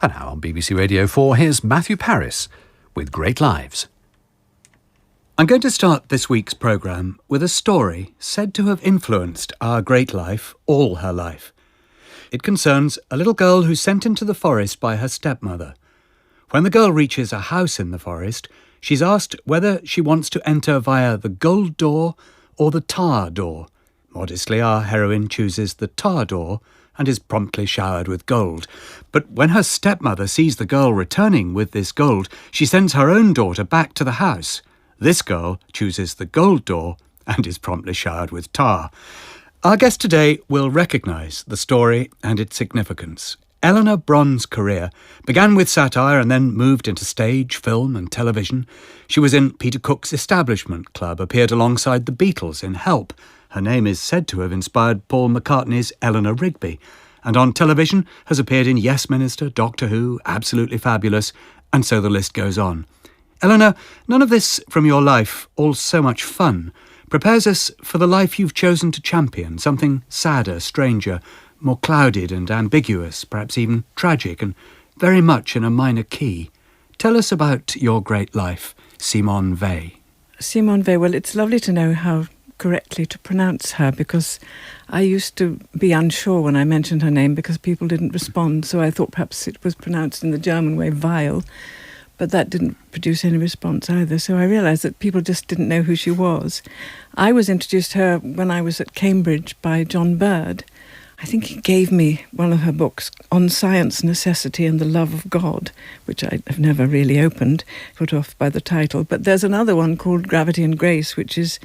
And now on BBC Radio 4, here's Matthew Parris with Great Lives. I'm going to start this week's programme with a story said to have influenced our great life all her life. It concerns a little girl who's sent into the forest by her stepmother. When the girl reaches a house in the forest, she's asked whether she wants to enter via the gold door or the tar door. Modestly, our heroine chooses the tar door and is promptly showered with gold. But when her stepmother sees the girl returning with this gold, she sends her own daughter back to the house. This girl chooses the gold door and is promptly showered with tar. Our guest today will recognise the story and its significance. Eleanor Bron's career began with satire and then moved into stage, film and television. She was in Peter Cook's Establishment Club, appeared alongside the Beatles in Help. Her name is said to have inspired Paul McCartney's Eleanor Rigby, and on television has appeared in Yes Minister, Doctor Who, Absolutely Fabulous, and so the list goes on. Eleanor, none of this from your life, all so much fun, prepares us for the life you've chosen to champion, something sadder, stranger, more clouded and ambiguous, perhaps even tragic, and very much in a minor key. Tell us about your great life, Simone Weil. Simone Weil, well, it's lovely to know how correctly to pronounce her, because I used to be unsure when I mentioned her name because people didn't respond, so I thought perhaps it was pronounced in the German way, Weil, but that didn't produce any response either, so I realised that people just didn't know who she was. I was introduced to her when I was at Cambridge by John Bird. I think he gave me one of her books on science, necessity and the love of God, which I have never really opened, put off by the title. But there's another one called Gravity and Grace, which is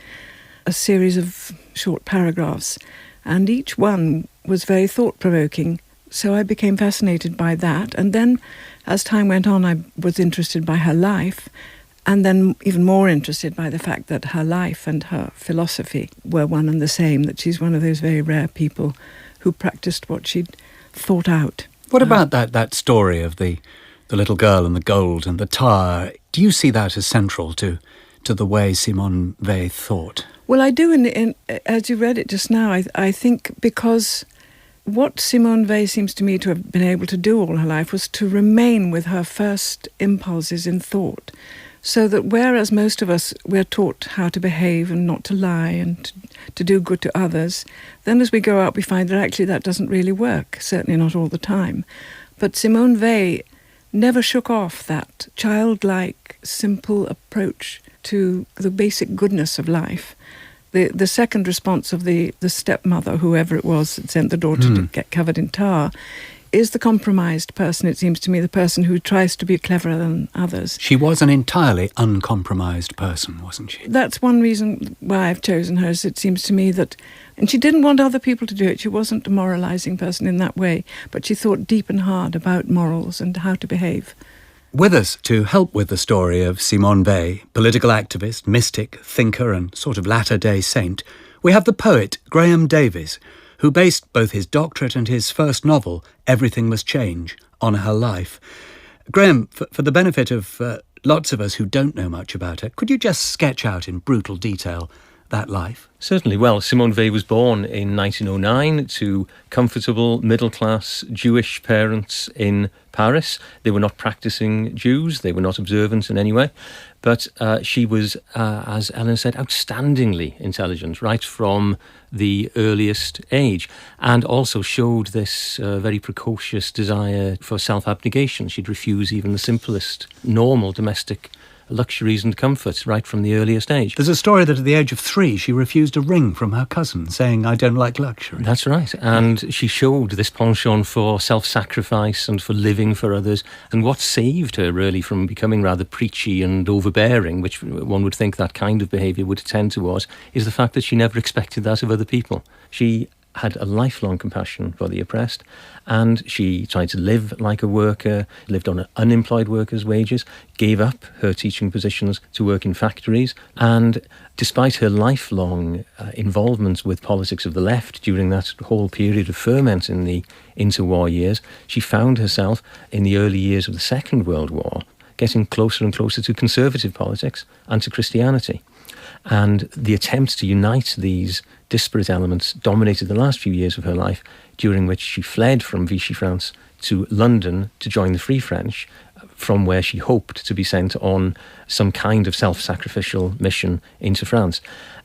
a series of short paragraphs, and each one was very thought-provoking. So I became fascinated by that, and then as time went on I was interested by her life, and then even more interested by the fact that her life and her philosophy were one and the same, that she's one of those very rare people who practiced what she'd thought out. What about that story of the little girl and the gold and the tar? Do you see that as central to the way Simone Weil thought? Well, I do, in as you read it just now, I think because what Simone Weil seems to me to have been able to do all her life was to remain with her first impulses in thought, so that whereas most of us, we're taught how to behave and not to lie and to do good to others, then as we go out we find that actually that doesn't really work, certainly not all the time. But Simone Weil never shook off that childlike, simple approach to the basic goodness of life. The second response of the stepmother, whoever it was that sent the daughter to get covered in tar, is the compromised person, it seems to me, the person who tries to be cleverer than others. She was an entirely uncompromised person, wasn't she? That's one reason why I've chosen her, is it seems to me that... And she didn't want other people to do it. She wasn't a moralising person in that way, but she thought deep and hard about morals and how to behave. With us to help with the story of Simone Weil, political activist, mystic, thinker and sort of latter-day saint, we have the poet Grahame Davies, who based both his doctorate and his first novel, Everything Must Change, on her life. Grahame, for the benefit of lots of us who don't know much about her, could you just sketch out in brutal detail that life? Certainly. Well, Simone Weil was born in 1909 to comfortable, middle-class Jewish parents in Parris. They were not practising Jews. They were not observant in any way. But she was, as Eleanor said, outstandingly intelligent right from the earliest age, and also showed this very precocious desire for self-abnegation. She'd refuse even the simplest, normal domestic luxuries and comforts right from the earliest age. There's a story that at the age of 3 she refused a ring from her cousin saying, "I don't like luxury." That's right. And she showed this penchant for self-sacrifice and for living for others. And what saved her really from becoming rather preachy and overbearing, which one would think that kind of behaviour would tend towards, is the fact that she never expected that of other people. She had a lifelong compassion for the oppressed, and she tried to live like a worker, lived on unemployed workers' wages, gave up her teaching positions to work in factories, and despite her lifelong involvement with politics of the left during that whole period of ferment in the interwar years, she found herself in the early years of the Second World War getting closer and closer to conservative politics and to Christianity. And the attempt to unite these disparate elements dominated the last few years of her life, during which she fled from Vichy France to London to join the Free French, from where she hoped to be sent on some kind of self-sacrificial mission into France.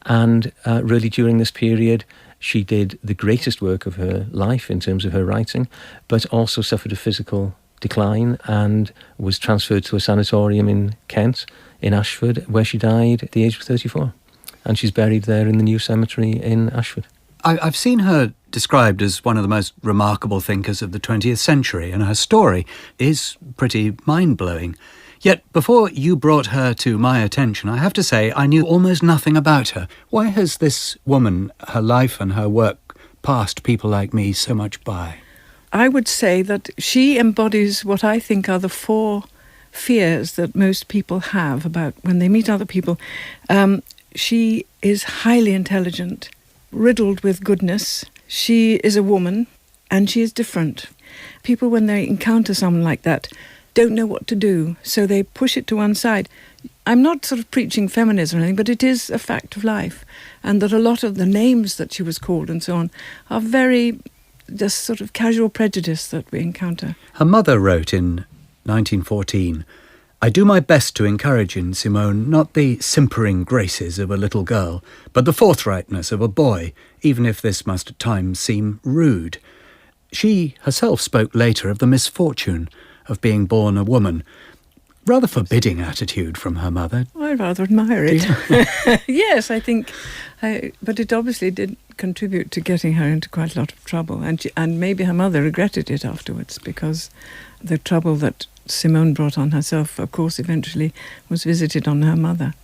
And really during this period, she did the greatest work of her life in terms of her writing, but also suffered a physical decline and was transferred to a sanatorium in Kent, in Ashford, where she died at the age of 34. And she's buried there in the new cemetery in Ashford. I've seen her described as one of the most remarkable thinkers of the 20th century, and her story is pretty mind-blowing. Yet before you brought her to my attention, I have to say I knew almost nothing about her. Why has this woman, her life and her work, passed people like me so much by? I would say that she embodies what I think are the 4 fears that most people have about when they meet other people. She is highly intelligent, riddled with goodness. She is a woman, and she is different. People, when they encounter someone like that, don't know what to do, so they push it to one side. I'm not sort of preaching feminism or anything, but it is a fact of life, and that a lot of the names that she was called and so on are very just sort of casual prejudice that we encounter. Her mother wrote in 1914, "I do my best to encourage in Simone not the simpering graces of a little girl, but the forthrightness of a boy, even if this must at times seem rude." She herself spoke later of the misfortune of being born a woman. Rather forbidding attitude from her mother. I rather admire it. Yes, I think, but it obviously did contribute to getting her into quite a lot of trouble, and maybe her mother regretted it afterwards, because the trouble that Simone brought on herself, of course, eventually was visited on her mother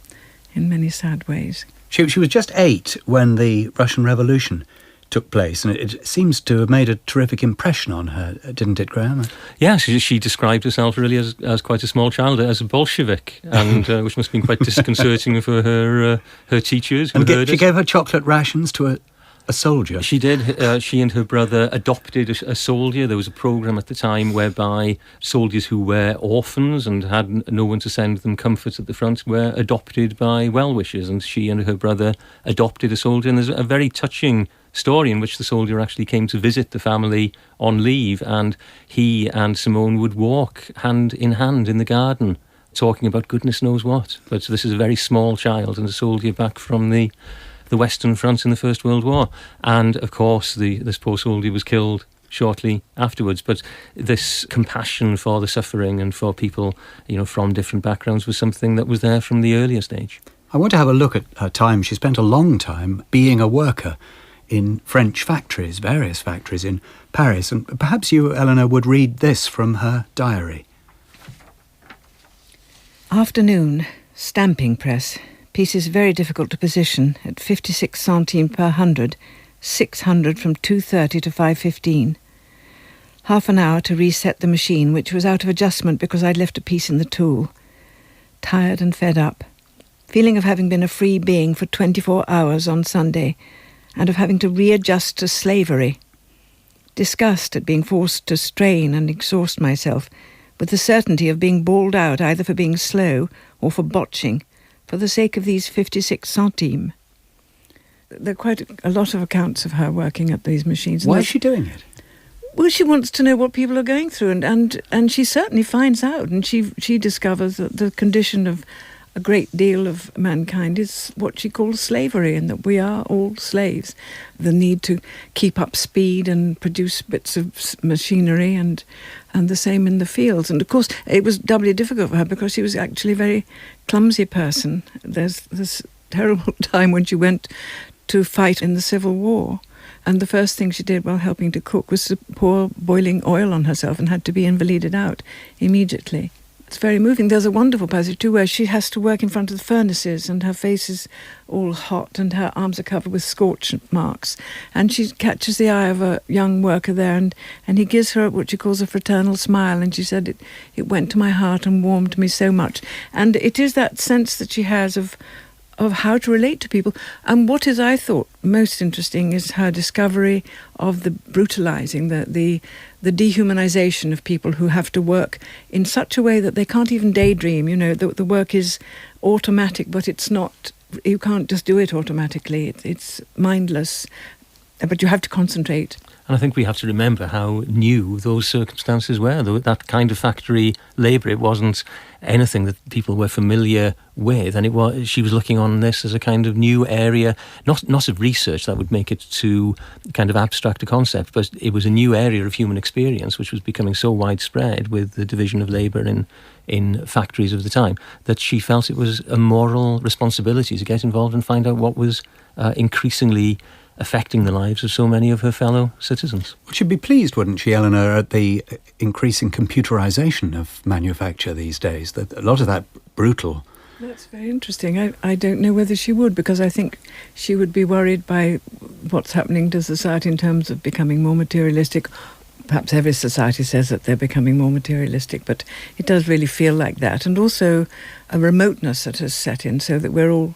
in many sad ways. She was just 8 when the Russian Revolution took place, and it seems to have made a terrific impression on her, didn't it, Grahame? Yeah, she described herself really as quite a small child, as a Bolshevik, and which must have been quite disconcerting for her teachers. And she gave her chocolate rations to a soldier. She did. She and her brother adopted a soldier. There was a programme at the time whereby soldiers who were orphans and had no one to send them comfort at the front were adopted by well-wishers, and she and her brother adopted a soldier. And there's a very touching story in which the soldier actually came to visit the family on leave, and he and Simone would walk hand in hand in the garden, talking about goodness knows what. But this is a very small child and a soldier back from the Western Front in the First World War. And of course this poor soldier was killed shortly afterwards. But this compassion for the suffering and for people, from different backgrounds was something that was there from the earliest age. I want to have a look at her time. She spent a long time being a worker in French factories, various factories in Paris. And perhaps you, Eleanor, would read this from her diary. Afternoon, stamping press. Pieces very difficult to position at 56 centimes per 100, 600 from 2:30 to 5:15. Half an hour to reset the machine, which was out of adjustment because I'd left a piece in the tool. Tired and fed up. Feeling of having been a free being for 24 hours on Sunday, and of having to readjust to slavery. Disgust at being forced to strain and exhaust myself, with the certainty of being bawled out either for being slow or for botching, for the sake of these 56 centimes. There are quite a lot of accounts of her working at these machines. Why is she doing it? Well, she wants to know what people are going through, and she certainly finds out, and she discovers that the condition of a great deal of mankind is what she calls slavery, and that we are all slaves. The need to keep up speed and produce bits of machinery, and the same in the fields. And of course, it was doubly difficult for her because she was actually a very clumsy person. There's this terrible time when she went to fight in the Civil War, and the first thing she did while helping to cook was to pour boiling oil on herself and had to be invalided out immediately. It's very moving. There's a wonderful passage too where she has to work in front of the furnaces and her face is all hot and her arms are covered with scorch marks, and she catches the eye of a young worker there, and he gives her what she calls a fraternal smile, and she said it went to my heart and warmed me so much. And it is that sense that she has of how to relate to people. And what is, I thought, most interesting is her discovery of the brutalizing, the dehumanization of people who have to work in such a way that they can't even daydream. The work is automatic, but it's not You can't just do it automatically. It's mindless, but you have to concentrate. And I think we have to remember how new those circumstances were. That kind of factory labour, it wasn't anything that people were familiar with, and she was looking on this as a kind of new area, not of research that would make it too kind of abstract a concept, but it was a new area of human experience which was becoming so widespread with the division of labour in factories of the time, that she felt it was a moral responsibility to get involved and find out what was increasingly affecting the lives of so many of her fellow citizens. Well, she'd be pleased, wouldn't she, Eleanor, at the increasing computerisation of manufacture these days? That a lot of that brutal. That's very interesting. I don't know whether she would, because I think she would be worried by what's happening to society in terms of becoming more materialistic. Perhaps every society says that they're becoming more materialistic, but it does really feel like that. And also a remoteness that has set in, so that we're all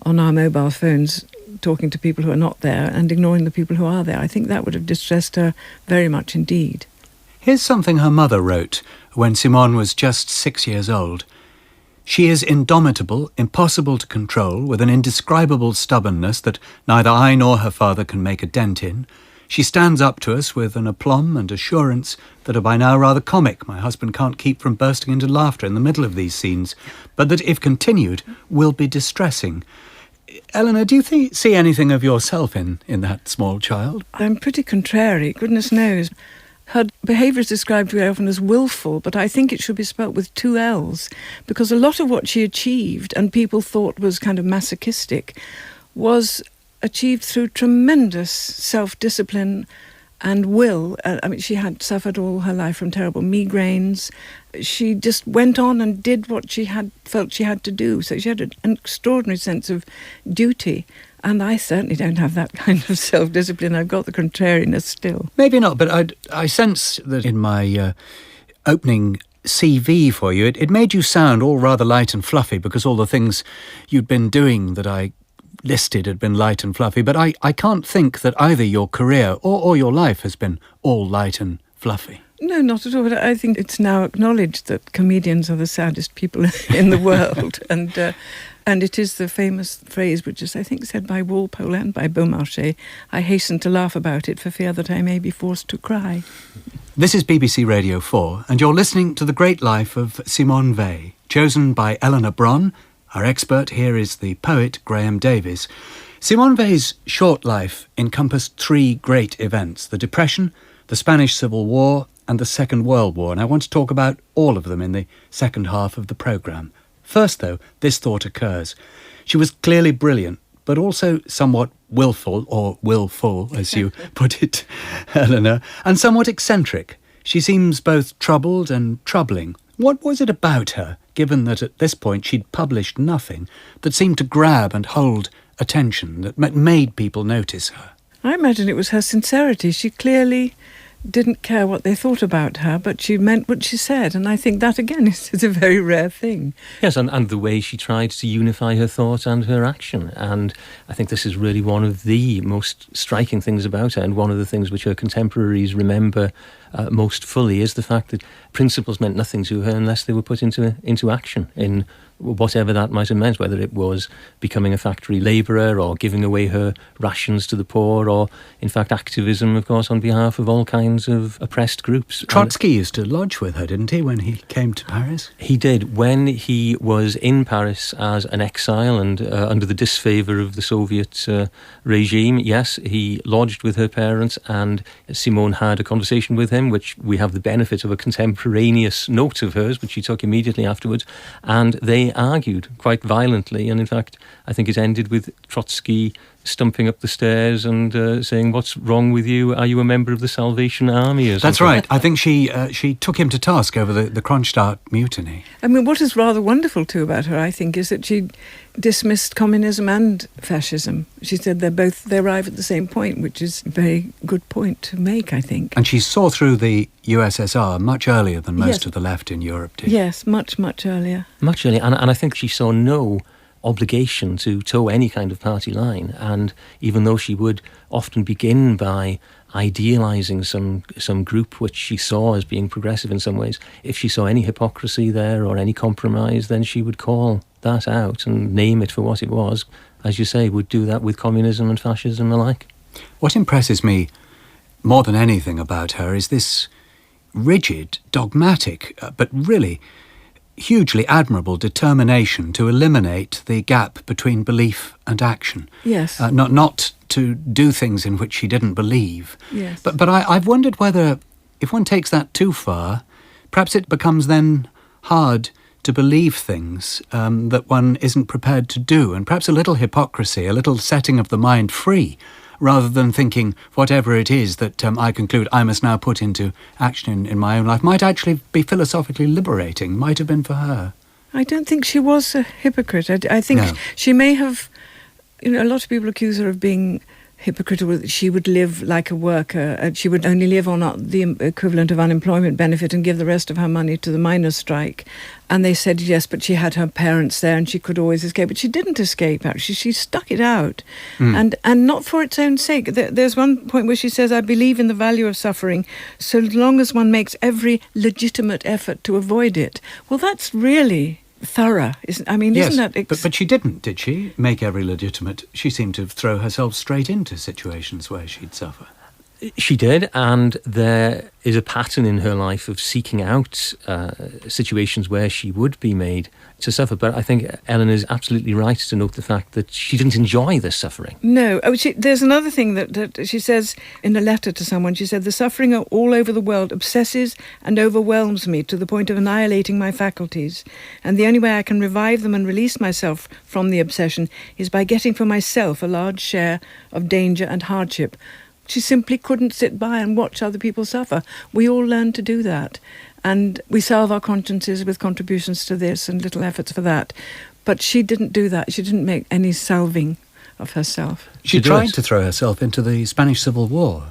on our mobile phones talking to people who are not there and ignoring the people who are there. I think that would have distressed her very much indeed. Here's something her mother wrote when Simone was just 6 years old. She is indomitable, impossible to control, with an indescribable stubbornness that neither I nor her father can make a dent in. She stands up to us with an aplomb and assurance that are by now rather comic. My husband can't keep from bursting into laughter in the middle of these scenes, but that if continued will be distressing. Eleanor, do you see anything of yourself in that small child? I'm pretty contrary, goodness knows. Her behaviour is described very often as willful, but I think it should be spelt with 2 L's, because a lot of what she achieved, and people thought was kind of masochistic, was achieved through tremendous self-discipline and will. She had suffered all her life from terrible migraines. She just went on and did what she felt she had to do. So she had an extraordinary sense of duty. And I certainly don't have that kind of self-discipline. I've got the contrariness still. Maybe not, but I sense that in my opening CV for you, it made you sound all rather light and fluffy, because all the things you'd been doing that I listed had been light and fluffy, but I can't think that either your career or your life has been all light and fluffy. No, not at all. But I think it's now acknowledged that comedians are the saddest people in the world. And it is the famous phrase, which is, I think, said by Walpole and by Beaumarchais, I hasten to laugh about it for fear that I may be forced to cry. This is BBC Radio 4, and you're listening to The Great Life of Simone Weil, chosen by Eleanor Bron. Our expert here is the poet Grahame Davies. Simone Weil's short life encompassed 3 great events: the Depression, the Spanish Civil War, and the Second World War, and I want to talk about all of them in the second half of the programme. First, though, this thought occurs. She was clearly brilliant, but also somewhat willful, as you put it, Eleanor, and somewhat eccentric. She seems both troubled and troubling. What was it about her, given that at this point she'd published nothing, that seemed to grab and hold attention, that made people notice her? I imagine it was her sincerity. She clearly didn't care what they thought about her, but she meant what she said, and I think that, again, is a very rare thing. Yes, and the way she tried to unify her thought and her action, and I think this is really one of the most striking things about her, and one of the things which her contemporaries remember most fully is the fact that principles meant nothing to her unless they were put into action in whatever that might have meant, whether it was becoming a factory labourer or giving away her rations to the poor, or in fact activism, of course, on behalf of all kinds of oppressed groups. Trotsky used to lodge with her, didn't he, when he came to Paris? He did. When he was in Paris as an exile and under the disfavour of the Soviet regime, yes, he lodged with her parents, and Simone had a conversation with him, which we have the benefit of a contemporaneous note of hers, which she took immediately afterwards, and they argued quite violently, and in fact I think it ended with Trotsky stumping up the stairs and saying, "What's wrong with you? Are you a member of the Salvation Army?" Or something? That's right. I think she took him to task over the Kronstadt mutiny. I mean, what is rather wonderful too about her, I think, is that she dismissed communism and fascism. She said they arrive at the same point, which is a very good point to make, I think. And she saw through the USSR much earlier than most of the left in Europe did. Yes, much, much earlier. Much earlier, and I think she saw no obligation to toe any kind of party line, and even though she would often begin by idealising some group which she saw as being progressive in some ways, if she saw any hypocrisy there or any compromise, then she would call that out and name it for what it was, as you say, would do that with communism and fascism alike. What impresses me more than anything about her is this rigid, dogmatic, but really hugely admirable determination to eliminate the gap between belief and action. Yes. Not to do things in which she didn't believe. Yes. But I've wondered whether, if one takes that too far, perhaps it becomes then hard to believe things that one isn't prepared to do, and perhaps a little hypocrisy, a little setting of the mind free, rather than thinking whatever it is that I conclude I must now put into action in my own life might actually be philosophically liberating, might have been for her. I don't think she was a hypocrite. I think she may have, a lot of people accuse her of being hypocritical. She would live like a worker. She would only live on the equivalent of unemployment benefit and give the rest of her money to the miners' strike. And they said yes, but she had her parents there and she could always escape. But she didn't escape, actually. She stuck it out. And not for its own sake. There's one point where she says, I believe in the value of suffering so long as one makes every legitimate effort to avoid it. Well, that's really thorough, isn't that... But she didn't, did she? Make every legitimate... She seemed to throw herself straight into situations where she'd suffer. She did, and there is a pattern in her life of seeking out situations where she would be made to suffer. But I think Ellen is absolutely right to note the fact that she didn't enjoy this suffering. No. There's another thing that she says in a letter to someone. She said, the suffering all over the world obsesses and overwhelms me to the point of annihilating my faculties. And the only way I can revive them and release myself from the obsession is by getting for myself a large share of danger and hardship. She simply couldn't sit by and watch other people suffer. We all learn to do that. And we salve our consciences with contributions to this and little efforts for that. But she didn't do that. She didn't make any salving of herself. She tried to throw herself into the Spanish Civil War.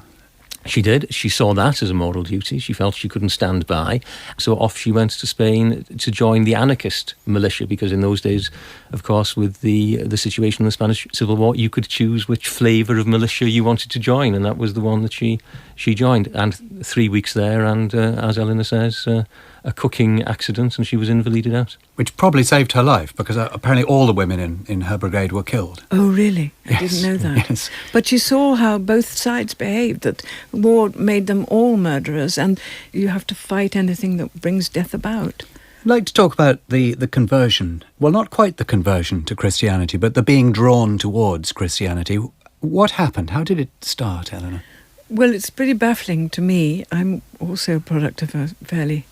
She did. She saw that as a moral duty. She felt she couldn't stand by. So off she went to Spain to join the anarchist militia, because in those days, of course, with the situation in the Spanish Civil War, you could choose which flavour of militia you wanted to join, and that was the one that she joined. And 3 weeks there, and as Eleanor says, a cooking accident, and she was invalided out. Which probably saved her life, because apparently all the women in her brigade were killed. Oh, really? Yes. I didn't know that. Yes. But she saw how both sides behaved, that war made them all murderers, and you have to fight anything that brings death about. I'd like to talk about the conversion. Well, not quite the conversion to Christianity, but the being drawn towards Christianity. What happened? How did it start, Eleanor? Well, it's pretty baffling to me. I'm also a product of a fairly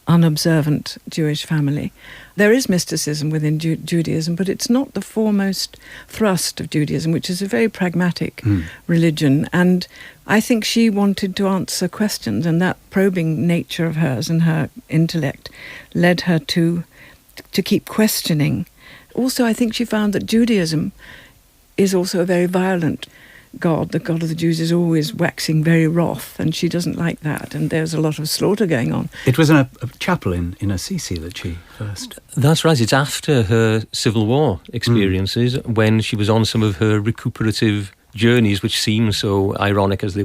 unobservant Jewish family. There is mysticism within Judaism, but it's not the foremost thrust of Judaism, which is a very pragmatic religion. And I think she wanted to answer questions, and that probing nature of hers and her intellect led her to keep questioning. Also, I think she found that Judaism is also a very violent God. The God of the Jews is always waxing very wroth, and she doesn't like that, and there's a lot of slaughter going on. It was in a chapel in Assisi that she first... That's right. It's after her Civil War experiences, when she was on some of her recuperative journeys, which seem so ironic as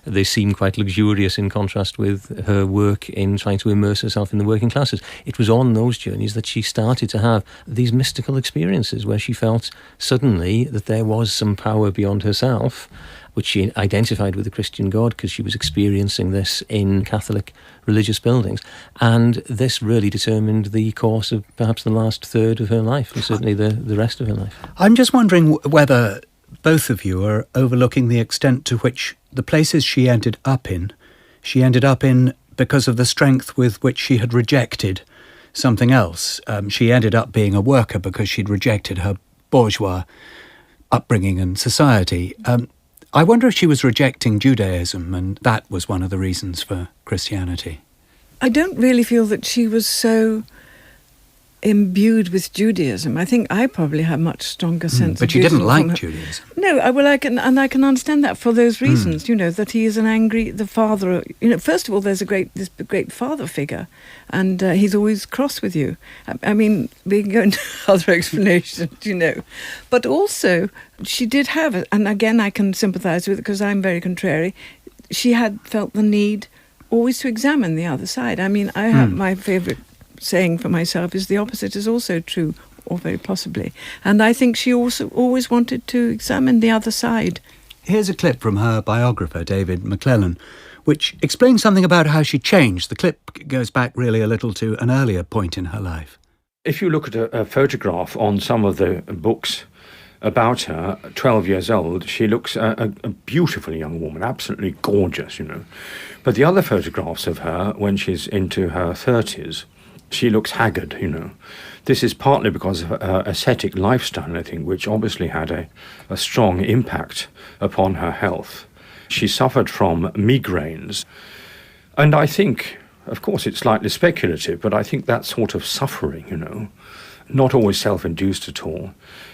they seem quite luxurious in contrast with her work in trying to immerse herself in the working classes. It was on those journeys that she started to have these mystical experiences where she felt suddenly that there was some power beyond herself, which she identified with the Christian God, because she was experiencing this in Catholic religious buildings. And this really determined the course of perhaps the last third of her life, and certainly the rest of her life. I'm just wondering whether both of you are overlooking the extent to which the places she ended up in because of the strength with which she had rejected something else. She ended up being a worker because she'd rejected her bourgeois upbringing and society. I wonder if she was rejecting Judaism, and that was one of the reasons for Christianity. I don't really feel that she was so imbued with Judaism. I think I probably have much stronger sense but of you didn't Judaism like Judaism. No, I can understand that for those reasons, that he is the father, first of all, there's this great father figure, and he's always cross with you. I mean, we can go into other explanations, but also she did have, and again I can sympathise with it because I'm very contrary, she had felt the need always to examine the other side. I mean, I have my favourite saying for myself is the opposite is also true or very possibly. And I think she also always wanted to examine the other side. Here's a clip from her biographer, David McClellan, which explains something about how she changed. The clip goes back really a little to an earlier point in her life. If you look at a photograph on some of the books about her, 12 years old, she looks a beautiful young woman, absolutely gorgeous, But the other photographs of her, when she's into her 30s, she looks haggard, This is partly because of her ascetic lifestyle, I think, which obviously had a strong impact upon her health. She suffered from migraines. And I think, of course, it's slightly speculative, but I think that sort of suffering, not always self-induced at all,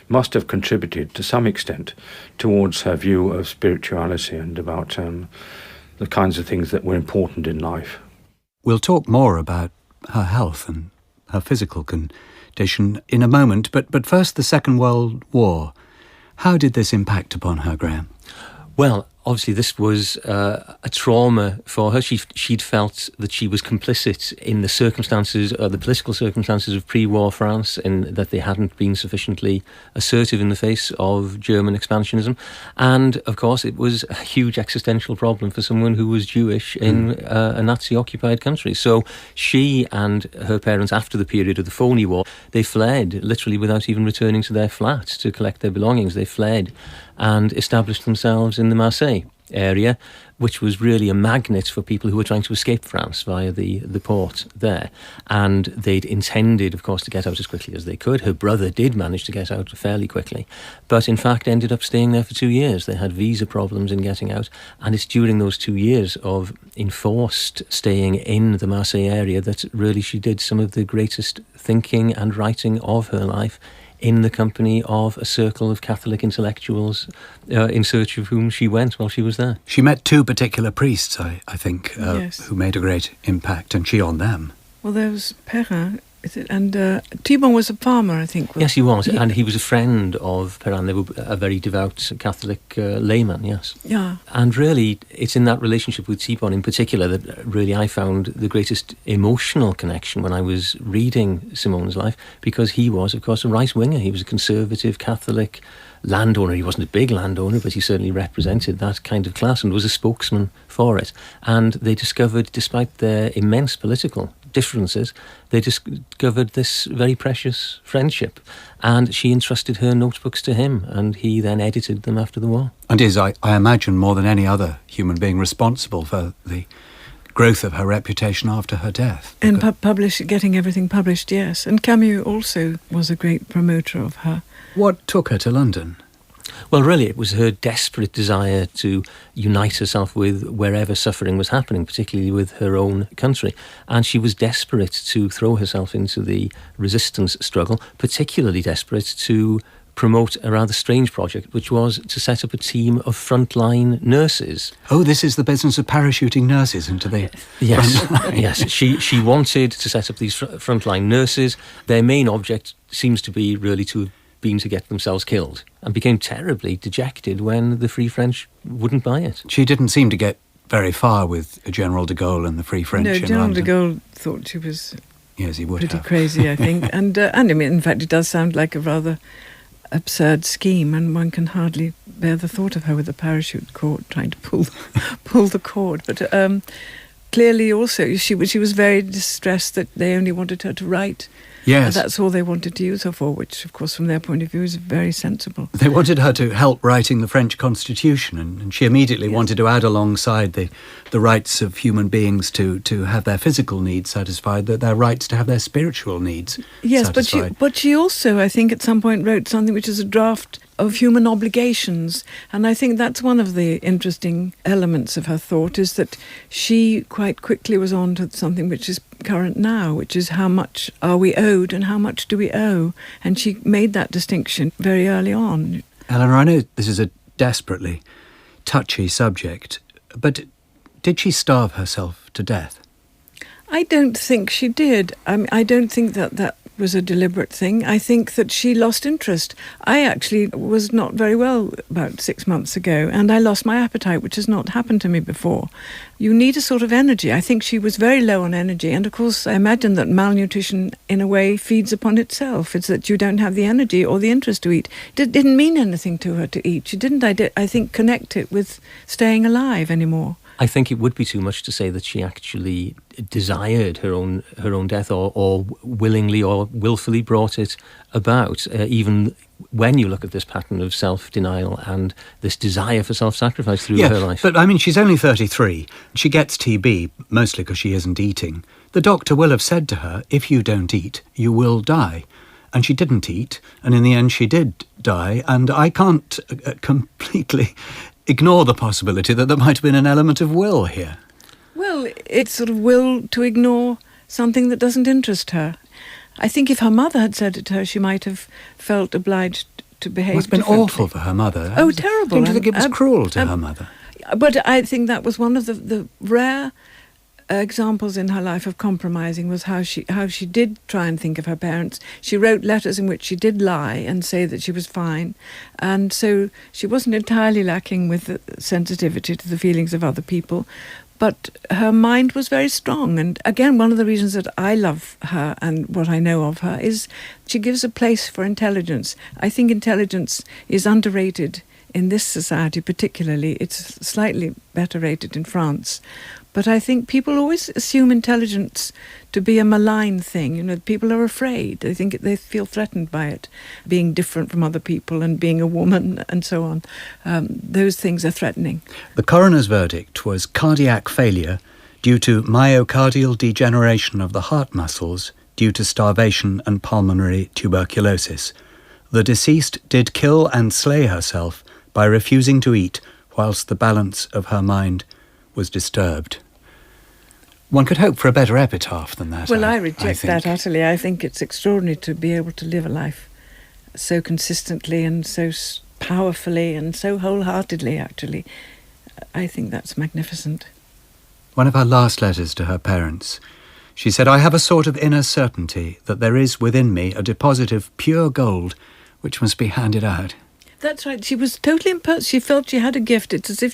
must have contributed to some extent towards her view of spirituality and about the kinds of things that were important in life. We'll talk more about her health and her physical condition in a moment, but first the Second World War. How did this impact upon her, Grahame? Well, obviously this was a trauma for her. She'd felt that she was complicit in the circumstances, the political circumstances of pre-war France, in that they hadn't been sufficiently assertive in the face of German expansionism. And, of course, it was a huge existential problem for someone who was Jewish in a Nazi-occupied country. So she and her parents, after the period of the phony war, they fled, literally without even returning to their flat to collect their belongings. They fled and established themselves in the Marseille area, which was really a magnet for people who were trying to escape France via the port there. And they'd intended, of course, to get out as quickly as they could. Her brother did manage to get out fairly quickly, but in fact ended up staying there for 2 years. They had visa problems in getting out, and it's during those 2 years of enforced staying in the Marseille area that really she did some of the greatest thinking and writing of her life, in the company of a circle of Catholic intellectuals in search of whom she went while she was there. She met two particular priests, I think, Yes. who made a great impact, and she on them. Well, there was Perrin, and Thibon was a farmer, I think. Yes, he was, and he was a friend of Perrin. They were a very devout Catholic layman, yes. Yeah. And really, it's in that relationship with Thibon in particular that really I found the greatest emotional connection when I was reading Simone's life, because he was, of course, a right-winger. He was a conservative Catholic landowner. He wasn't a big landowner, but he certainly represented that kind of class and was a spokesman for it. And they discovered, despite their immense political differences, they discovered this very precious friendship. And she entrusted her notebooks to him, and he then edited them after the war. And is, I imagine, more than any other human being responsible for the growth of her reputation after her death. And getting everything published, yes. And Camus also was a great promoter of her. What took her to London? Well, really, it was her desperate desire to unite herself with wherever suffering was happening, particularly with her own country. And she was desperate to throw herself into the resistance struggle, particularly desperate to promote a rather strange project, which was to set up a team of frontline nurses. Oh, this is the business of parachuting nurses into the Yes, front line. yes. She wanted to set up these frontline nurses. Their main object seems to be really to have been to get themselves killed, and became terribly dejected when the Free French wouldn't buy it. She didn't seem to get very far with General de Gaulle and the Free French in General London. de Gaulle thought she was Yes, he would pretty have. crazy, I think. And I mean, in fact, it does sound like a rather absurd scheme, and one can hardly bear the thought of her with a parachute cord trying to pull the cord. But clearly also she was very distressed that they only wanted her to write. Yes. That's all they wanted to use her for, which, of course, from their point of view is very sensible. They wanted her to help writing the French Constitution, and she immediately wanted to add alongside the rights of human beings to have their physical needs satisfied, their rights to have their spiritual needs satisfied. But she also, I think, at some point wrote something which is a draft of human obligations. And I think that's one of the interesting elements of her thought, is that she quite quickly was on to something which is current now, which is how much are we owed and how much do we owe. And she made that distinction very early on. Eleanor, I know this is a desperately touchy subject, but did she starve herself to death? I don't think she did. I mean, I don't think that was a deliberate thing. I think that she lost interest. I actually was not very well about 6 months ago, and I lost my appetite, which has not happened to me before. You need a sort of energy. I think she was very low on energy, and of course I imagine that malnutrition in a way feeds upon itself. It's that you don't have the energy or the interest to eat. It didn't mean anything to her to eat. She didn't, I think, connect it with staying alive anymore. I think it would be too much to say that she actually desired her own death, or willingly or willfully brought it about. Even when you look at this pattern of self-denial and this desire for self-sacrifice through her life. But I mean, she's only 33. She gets TB, mostly because she isn't eating. The doctor will have said to her, if you don't eat, you will die. And she didn't eat, and in the end she did die, and I can't completely ignore the possibility that there might have been an element of will here. Well, it's sort of will to ignore something that doesn't interest her. I think if her mother had said it to her, she might have felt obliged to behave differently. It must have been awful for her mother. Oh, terrible. Don't you think it was cruel to her mother? But I think that was one of the rare examples in her life of compromising, was how she did try and think of her parents. She wrote letters in which she did lie and say that she was fine, and so she wasn't entirely lacking with the sensitivity to the feelings of other people, but her mind was very strong. And again, one of the reasons that I love her and what I know of her is she gives a place for intelligence. I think intelligence is underrated in this society particularly. It's slightly better rated in France. But I think people always assume intelligence to be a malign thing. You know, people are afraid. They feel threatened by it, being different from other people and being a woman and so on. Those things are threatening. The coroner's verdict was cardiac failure due to myocardial degeneration of the heart muscles due to starvation and pulmonary tuberculosis. The deceased did kill and slay herself by refusing to eat whilst the balance of her mind was disturbed. One could hope for a better epitaph than that. Well, I reject that utterly. I think it's extraordinary to be able to live a life so consistently and so powerfully and so wholeheartedly, actually. I think that's magnificent. One of her last letters to her parents, she said, "I have a sort of inner certainty that there is within me a deposit of pure gold which must be handed out." That's right. She was totally impersonal. She felt she had a gift. It's as if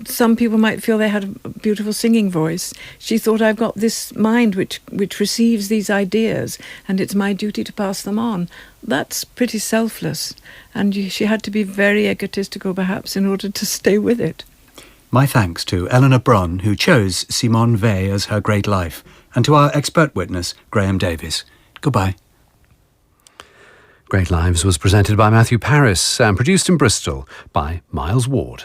some people might feel they had a beautiful singing voice. She thought, I've got this mind which receives these ideas, and it's my duty to pass them on. That's pretty selfless. And she had to be very egotistical, perhaps, in order to stay with it. My thanks to Eleanor Bron, who chose Simone Weil as her great life, and to our expert witness, Grahame Davies. Goodbye. Great Lives was presented by Matthew Parris and produced in Bristol by Miles Ward.